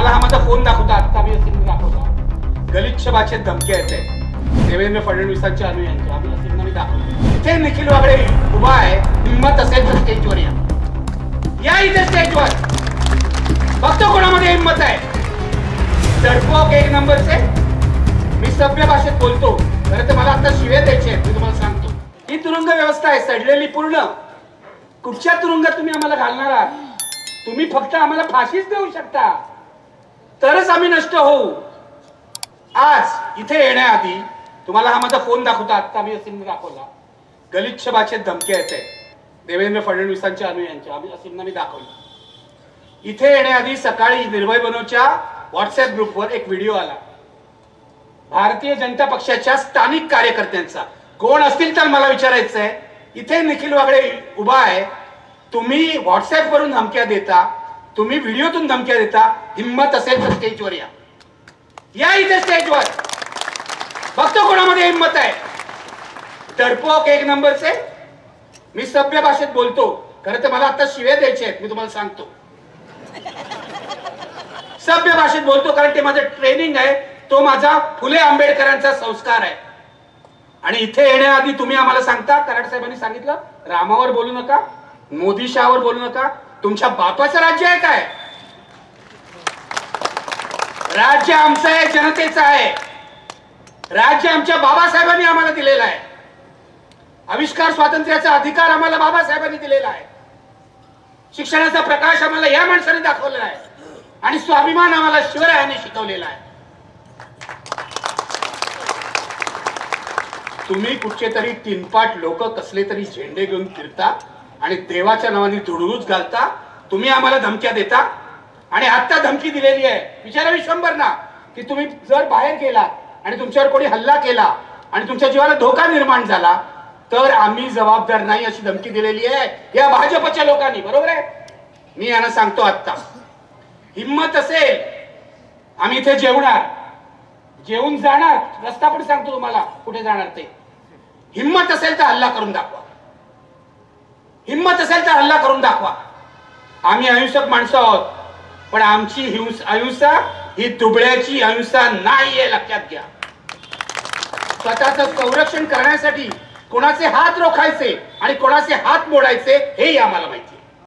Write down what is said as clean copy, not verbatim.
तुम्हाला हा माझा फोन दाखवता आता मी असे दाखवला गलिच्छ भाषेत धमकी येते देवेंद्र फडणवीसांच्या अनुयायांच्या आम्ही असे मी दाखवलं इथे निखिल वागळे उभा आहे हिम्मत असेल तर स्टेजवर या इथे स्टेजवर बघतो कोणामध्ये हिम्मत आहे डरपोक एक नंबरचे मी सभ्य भाषेत बोलतो खरं तर मला आता शिव्या द्यायचे मी तुम्हाला सांगतो ही तुरुंग व्यवस्था आहे सडलेली पूर्ण कुठच्या तुरुंगात तुम्ही आम्हाला घालणार आहात तुम्ही फक्त आम्हाला फाशीच देऊ शकता तरच आम्ही नष्ट होऊ आज इथे येण्याआधी तुम्हाला हा माझा फोन दाखवता आता मी असे दाखवला गलिच्छ भाषेत धमकी येते देवेंद्र फडणवीसांच्या अनुयायांच्या आम्ही असे मी दाखवलं इथे येण्याआधी सकाळी निर्भय बनोच्या व्हॉट्सअप ग्रुपवर एक व्हिडिओ आला भारतीय जनता पक्षाच्या स्थानिक कार्यकर्त्यांचा कोण असतील तर मला विचारायचं आहे इथे निखिल वागळे उभा आहे तुम्ही व्हॉट्सअप वरून धमक्या देता तुम्ही व्हिडिओतून धमक्या देता हिम्मत असेल तर स्टेजवर या इथे स्टेजवर बघतो कोणामध्ये हिम्मत आहे डरपोक एक नंबरचे मी सभ्य भाषेत बोलतो खरं तर मला आता शिव्या द्यायचे आहेत मी तुम्हाला सांगतो सभ्य भाषेत बोलतो कारण ते माझं ट्रेनिंग आहे तो माझा फुले आंबेडकरांचा संस्कार आहे आणि इथे येण्याआधी तुम्ही आम्हाला सांगता कराड साहेबांनी सांगितलं रामावर बोलू नका मोदी शहावर बोलू नका तुमच्या बापाचं राज्य आहे काय राज्य आमचं आहे जनतेचं आहे राज्य आमच्या बाबासाहेबांनी आम्हाला दिलेलं आहे आविष्कार स्वातंत्र्याचा अधिकार आम्हाला बाबासाहेबांनी दिलेला आहे शिक्षणाचा प्रकाश आम्हाला या माणसाने दाखवलेला आहे आणि स्वाभिमान आम्हाला शिवरायांनी शिकवलेला आहे तुम्ही कुठचे तरी तीनपाट लोक कसले तरी झेंडे घेऊन फिरता आणि देवाच्या नावाने धुडगूस घालता तुम्ही आम्हाला धमक्या देता आणि आता धमकी दिलेली आहे विचारा विश्वंभरना की तुम्ही जर बाहेर गेलात आणि तुमच्यावर कोणी हल्ला केला आणि तुमच्या जीवाला धोका निर्माण झाला तर आम्ही जबाबदार नाही अशी धमकी दिलेली आहे या भाजपच्या लोकांनी बरोबर आहे मी यांना सांगतो आता हिम्मत असेल आम्ही इथे जेवणार जेवून जाणार रस्ता पण सांगतो तुम्हाला कुठे जाणार ते हिम्मत असेल तर हल्ला करून दाखवा हिम्मत असेल तर हल्ला करून दाखवा आम्ही अहिंसक माणसं आहोत पण आमची अहिंसा ही दुबळ्याची अहिंसा नाहीये लक्षात घ्या स्वतःचं संरक्षण करण्यासाठी कोणाचे हात रोखायचे आणि कोणाचे हात मोडायचे हे आम्हाला माहिती